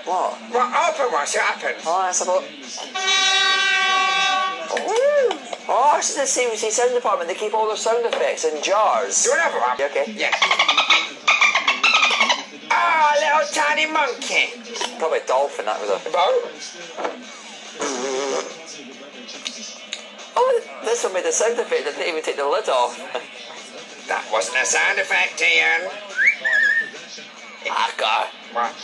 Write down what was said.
What? Well, open one, see what happens. Oh, that's about... Oh, it's the CBBC sound department. They keep all their sound effects in jars. Do another one. You okay? Yeah. Ah, little tiny monkey. Probably a dolphin, that was a... Boat. Oh, this one made a sound effect. They didn't even take the lid off. That wasn't a sound effect, Iain. Ah, God. What?